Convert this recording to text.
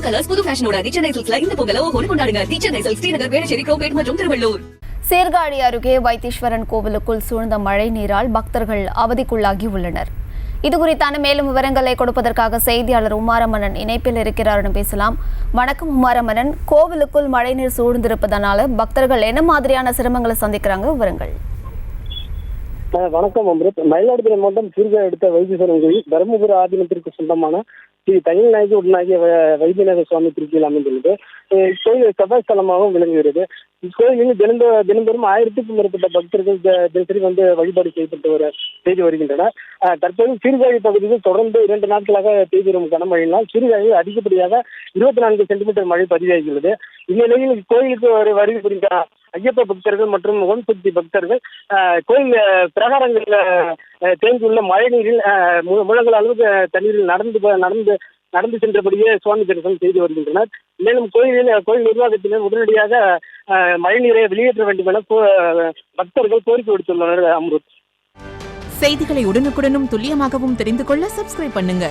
Colours புது ஃபேஷனோட தி சென்னை சில்க்ஸ்ல இந்த பொங்கலை ஓஹோன்னு கொண்டாடுங்க. தி சென்னை சில்க்ஸ் ஸ்ரீநகர், வேளச்சேரி, குரோம்பேட் மற்றும் திருவள்ளூர். சீர்காழி அருகே வைத்தீஸ்வரன் கோவிலுக்குள் சூழ்ந்த மழை நீரால் பக்தர்கள் அவதிக்குள்ளாகி உள்ளனர். இதுகுறித்தான மேலும் விவரங்களை கொடுப்பதற்காக செய்தியாளர் உமாரமணன் இணைப்பில் இருக்கிறார். பேசலாம். வணக்கம் உமாரமணன். கோவிலுக்குள் மழைநீர் சூழ்ந்திருப்பதனால பக்தர்கள் என்ன மாதிரியான சிரமங்களை சந்திக்கிறாங்க? விவரங்கள். வணக்கம் அம்ருத். மயிலாடுதுறை மாவட்டம் சீர்காழி அடுத்த வைத்தீஸ்வரன் கோயில் தருமபுரி ஆதீனத்திற்கு சொந்தமான ஸ்ரீ தையல்நாயகி உடனாகிய வைத்தியநாத சுவாமி திருச்சியில் அமைந்துள்ளது. இக்கோயில் செவ்வாய் ஸ்தலமாகவும் விளங்குகிறது. இக்கோயிலில் தினந்தோறும் 1000க்கும் மேற்பட்ட பக்தர்கள் தினசரி வழிபாடு செய்து வருகின்றனர். தற்போது சீர்காழி பகுதியில் தொடர்ந்து 2 நாட்களாக பெய்து வரும் கனமழையினால் சீர்காழியில் அதிகப்படியாக 24 சென்டிமீட்டர் மழை பதிவாகியுள்ளது. இந்நிலையில் இக்கோயிலுக்கு வருகை புரிந்த ஐயப்ப பக்தர்கள் மற்றும் ஓம் சக்தி பக்தர்கள் கோயில் பிரகாரங்களில் தேங்கியுள்ள மழை நீரில் முழங்கல் அளவுக்கு தண்ணீரில் நடந்து சென்றபடியே சுவாமி தரிசனம் செய்து வருகின்றனர். மேலும் கோயில் நிர்வாகத்தினர் உடனடியாக மழைநீரை வெளியேற்ற வேண்டும் என பக்தர்கள் கோரிக்கை விடுத்துள்ளனர். அம்ருத். செய்திகளை உடனுக்குடனும் துல்லியமாகவும் தெரிந்து கொள்ள சப்ஸ்கிரைப் பண்ணுங்க.